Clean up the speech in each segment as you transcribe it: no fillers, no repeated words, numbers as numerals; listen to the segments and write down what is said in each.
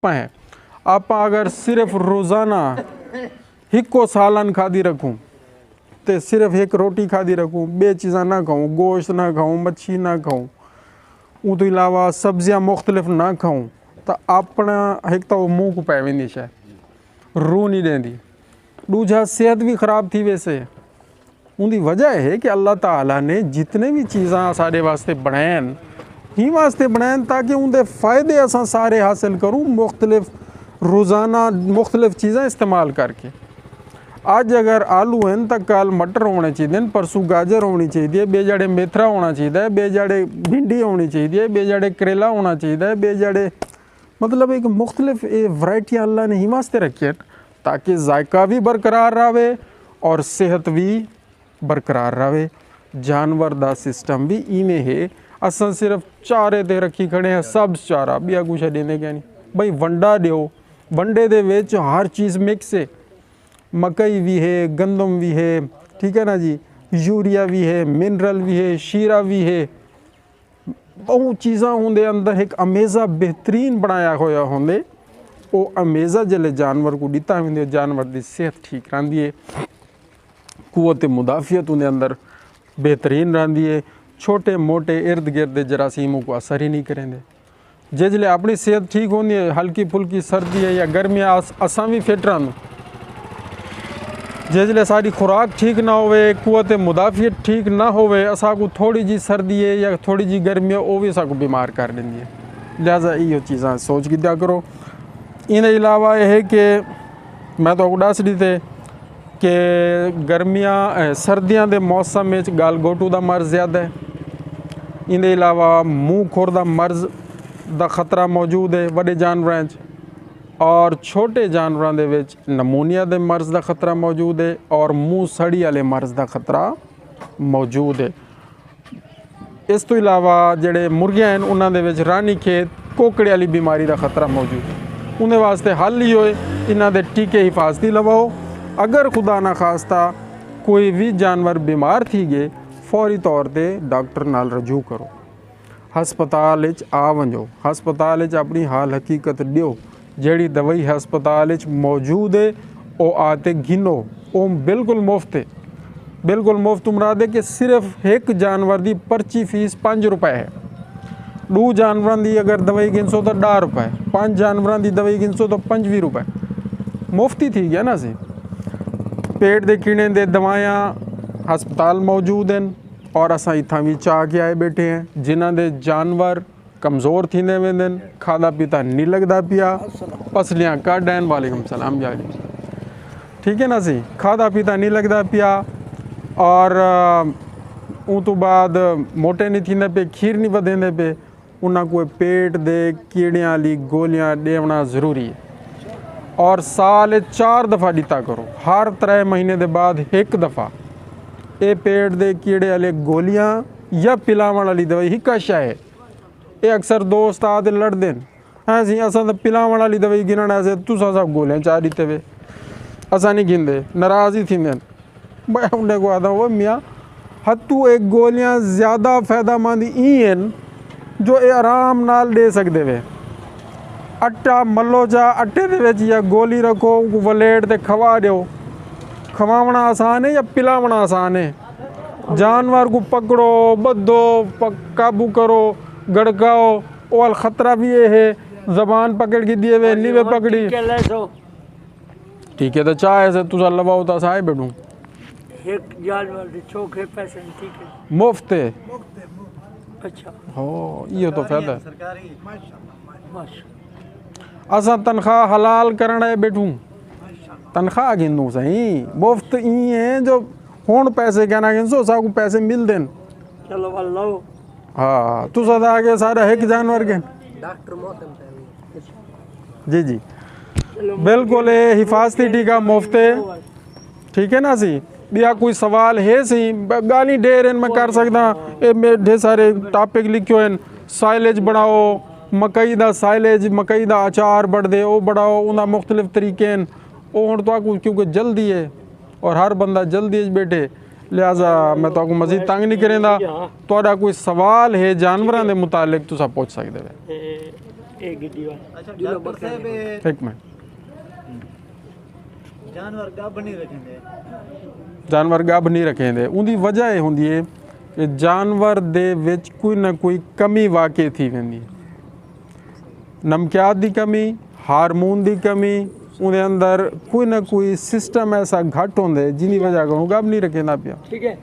आप हैं। आप अगर सिर्फ रोज़ाना हिको सालन खादी रखूँ तो सिर्फ एक रोटी खादी रखूँ, बे चीज़ा ना खाऊँ, गोश्त ना खाऊँ, मच्छी ना खाऊँ, उस तो इलावा सब्जियाँ मुख्तलिफ ना खाऊँ, तो अपना एक तो मुँह को पै वेंदी शे, रूह नहीं देंदी। दूजा सेहत भी ख़राब थी। वैसे उनकी वजह है कि अल्लाह ताला ने जितने भी चीज़ां साढ़े वास्ते बनाएन ही वास्ते बनाएन ताकि उनके फ़ायदे असां सारे हासिल करूँ, मुख्तलिफ रोज़ाना मुख्तलिफ चीज़ां इस्तेमाल करके। आज अगर आलू हैं तो कल मटर होने चाहिए, परसों गाजर होनी चाहिए, बेजाड़े मेथरा होना चाहिए, बेजाड़े भिंडी होनी चाहिए, बेजाड़े करेला होना चाहिए, बेजाड़े मतलब एक मुख्तलिफ वैरायटी अल्लाह ने ही वास्ते रखी है ताकि जायका भी बरकरार रहे और सेहत भी बरकरार रहे। जानवर दा सिस्टम भी इवें है। असां सिर्फ चारे ते रखी खड़े हैं, सब्ज़ चारा भी कुछ देने क्या नहीं भाई, वंडा दो, वंडे दे विच हर चीज़ मिक्स है, मकई भी है, गंदम भी है, ठीक है ना जी, यूरिया भी है, मिनरल भी है, शीरा भी है, बहुत चीज़ां होंदे अंदर। एक अमेज़ा बेहतरीन बनाया होया होंदे, वो अमेज़ा जल्ले जानवर को दिता होंदे, जानवर की सेहत ठीक रही है, कुव्वत मुदाफ़ियत उनके अंदर बेहतरीन रही है, छोटे मोटे इर्द गिर्द जरासीमों को असर ही नहीं करेंगे। जिसले अपनी सेहत ठीक होती है, हल्की फुल्की सर्दी है या गर्मी असां भी फिट रहूँ, जिसले सारी खुराक ठीक ना होवे, कुव्वत मुदाफ़ियत ठीक ना होवे, असा को थोड़ी जी सर्दी है या थोड़ी जी गर्मी है वो भी असा को बीमार कर देंगी है। लिहाजा यो चीज़ा सोच के दिया करो। इन अलावा यह है कि मैं तो दस दी थे कि गर्मियाँ सर्दियाँ के मौसम में गल गोटू का मर्ज़ ज़्यादा है। इन अलावा मूँह खुर का मर्ज़ का खतरा मौजूद है बड़े जानवरों, और छोटे जानवरों के विच नमूनिया के मर्ज़ का खतरा मौजूद है और मूँह सड़ी वाले मर्ज़ का खतरा मौजूद है। इस तो इलावा जेडे मुर्गियां हैं उन्होंने विच रानी खेत कोकड़े वाली बीमारी का खतरा मौजूद है। उन्हें वास्ते हल ही होए इन्हां दे टीके हिफाजती लवाओ। अगर खुदा ना खास्ता कोई भी जानवर बीमार थी गए, फौरी तौर पर डॉक्टर नाल रजू करो, हस्पताल आ वंजो, हस्पताल अपनी हाल हकीकत दियो, जड़ी दवाई हस्पताल मौजूद है वो आते गिनो, वो बिल्कुल मुफ्त है। बिल्कुल मुफ्त मुराद है कि सिर्फ एक जानवर की पर्ची फीस 5 रुपए है। 2 जानवरों की अगर दवाई गिनसो तो 10 रुपए, 5 जानवरों की दवाई गिनसो तो 25 रुपए, मुफ्ती थी गया ना सी। पेट के कीड़े दे दवायां हस्पताल मौजूद हैं और असा इत्थां भी चाह के आए बैठे हैं जिन्हां दे जानवर कमज़ोर थींदे वेंदे, खादा पीता नहीं लगता पिया, पसलियाँ कट हैं, वालेकुम सलाम जारी, ठीक है ना सी, खादा पीता नहीं लगता पिया और उस तो बाद मोटे नहीं थींदे पे, खीर नहीं वधेंदे पे, उन्हें कोई पेट दे कीड़ियां वाली गोलियां देना ज़रूरी है और साल 4 दफ़ा दिता करो, हर 3 महीने के बाद 1 दफ़ा ये पेट दे कीड़े वाले गोलियां या पिलावन वाली दवाई ही कशा है। ये अक्सर दोस्त आते लड़ते हैं, हाँ जी असा तो पिलावन वाली दवाई गिनना से तुसा सब गोलियां चाह दीते वे, असा नहीं गिनते, नाराज़ ही थी। मैं उन्हें को आता वो मियाँ हतू एक गोलियां ज़्यादा फ़ायदेमंद ही हैं जो ये आराम नाल दे सकते वे। आटा मलो जा, आटे दे विच या गोली रखो, वलेट ते खवा दो, खवावना आसान है या पिलावना आसान है। जानवर को पकड़ो, बद्धो, काबू करो, गड़काओ, और ख़तरा भी ये है ज़बान पकड़ के दिए वे नीवे पकड़ी, ठीक है तो चाहे से तुसा लवाओ तो साए बैठूँ एक जानवर चौके पैसे ठीक है मुफ्त है। अच्छा हो ये तो फायदा है। बस असा तनख्वाह हलाल करना है बैठूँ, तनख्वाह गिनूँ सही, मुफ्त ई है जो हुण पैसे कहना गिनसो साकू पैसे मिल देन। चलो अल्लाह हाँ तू सदा आगे सारा एक जानवर के डॉक्टर मौसम जी जी बिल्कुल है, हिफाजती टीका मुफ्त है, ठीक है ना सी। बिया कोई सवाल है सी गाली ढेर मैं कर सकता, ये में ढेर सारे टॉपिक लिखियो हैं, साइलेज बढ़ाओ, मकई दा साइलेज, मकई दा अचार बढ़ दे वो बढ़ाओ, उन्हें मुख्तलिफ तरीके हैं वो हूँ तो क्योंकि जल्दी है और हर बंदा जल्दी बैठे, लिहाजा मैं तो मजीद तंग नहीं करेंदा। तो कोई सवाल है जानवरों के मुतालिक तुसा पूछ सकते हो। एक गिद्दी वाला अच्छा दूल्हा डॉक्टर बकरा साहब है। एक मिनट जानवर गब नहीं रखेंगे ਜਾਨਵਰ ਗੱਭ ਨਹੀਂ ਰੱਖੇਂਦੇ ਉਹਦੀ ਵਜ੍ਹਾ ਇਹ ਹੁੰਦੀ ਹੈ ਕਿ ਜਾਨਵਰ ਦੇ ਵਿੱਚ ਕੋਈ ਨਾ ਕੋਈ ਕਮੀ ਵਾਕਿਆ ਥੀ वेंदी ਨਮਕਿਆਤ ਦੀ ਕਮੀ ਹਾਰਮੋਨ ਦੀ ਕਮੀ ਉਹਦੇ ਅੰਦਰ ਕੋਈ ਨਾ ਕੋਈ ਸਿਸਟਮ ਐਸਾ ਘੱਟ ਹੁੰਦਾ ਜਿਹਦੀ ਵਜ੍ਹਾ ਤੋਂ ਗੱਭ ਨਹੀਂ ਰੱਖੇਂਦਾ ਪਿਆ ठीक है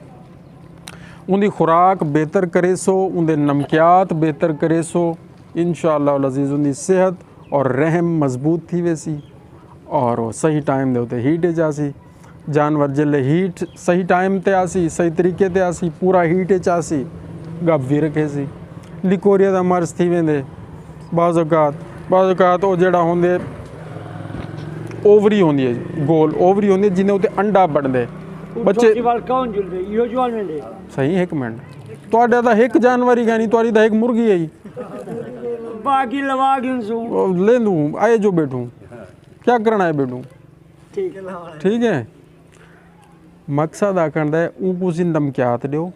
ਉਹਦੀ ਖੁਰਾਕ ਬਿਹਤਰ ਕਰੇ ਸੋ ਉਹਦੇ ਨਮਕਿਆਤ ਬਿਹਤਰ ਕਰੇ ਸੋ ਇਨਸ਼ਾਅੱਲਾ ਅਜ਼ੀਜ਼ ਉਹਦੀ ਸਿਹਤ ਔਰ ਰਹਿਮ ਮਜ਼ਬੂਤ ਥੀ ਵੈਸੀ ਔਰ ਉਹ ਸਹੀ ਟਾਈਮ ਦੇ ਉੱਤੇ ਹੀਟ ਜਾਸੀ जानवर जिले हीट सही टाइम ते आसी सही तरीके ते आसी पूरा हीट च आसी गप भी रखे सी लिकोरिया दा मर्ज थी वेंदे बाज़ औकात ਉਹ ਜਿਹੜਾ ਹੁੰਦੇ ओवरी होंदी है गोल ओवरी होंदी है जिन्हें उत्ते अंडा बढ़दे बच्चे वाल कौन जुल रही यो जवान में दे सही एक मिनट ਤੁਹਾਡਾ ਤਾਂ ਇੱਕ ਜਾਨਵਰ ਹੀ ਗਾਨੀ ਤੁਹਾਡੀ ਤਾਂ ਇੱਕ ਮੁਰਗੀ ਹੈ ਜੀ बाकी लवा के उनसू ले लूँ आए जो बैठूँ क्या करना है बैठूँ ठीक है ठीक है मकसद आखण दा ਉਹ ਤੁਸੀਂ ਨਮਕਿਆਤ ਦਿਓ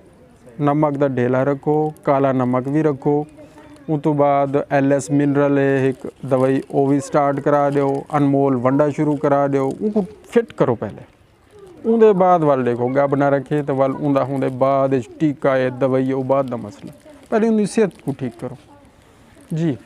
ਨਮਕ ਦਾ ਢੇਲਾ ਰੱਖੋ ਕਾਲਾ ਨਮਕ ਵੀ ਰੱਖੋ ਉਸ ਤੋਂ ਬਾਅਦ ਐਲਐਸ ਮਿਨਰਲ ਹੈ ਇੱਕ ਦਵਾਈ ਉਹ ਵੀ ਸਟਾਰਟ ਕਰਾ ਦਿਓ ਅਨਮੋਲ ਵੰਡਾ ਸ਼ੁਰੂ ਕਰਾ ਦਿਓ ਉਹ ਫਿੱਟ ਕਰੋ ਪਹਿਲੇ ਉਹਦੇ ਬਾਅਦ ਵੱਲ ਦੇਖੋ ਗੱਬ ਨਾ ਰੱਖੇ ਤਾਂ ਵੱਲ ਉਹਦਾ ਹੁੰਦੇ ਬਾਅਦ ਟੀਕਾ ਹੈ ਦਵਾਈ ਉਹ ਬਾਅਦ ਦਾ ਮਸਲਾ ਪਹਿਲੇ ਉਹਦੀ ਸਿਹਤ ਨੂੰ ਠੀਕ ਕਰੋ ਜੀ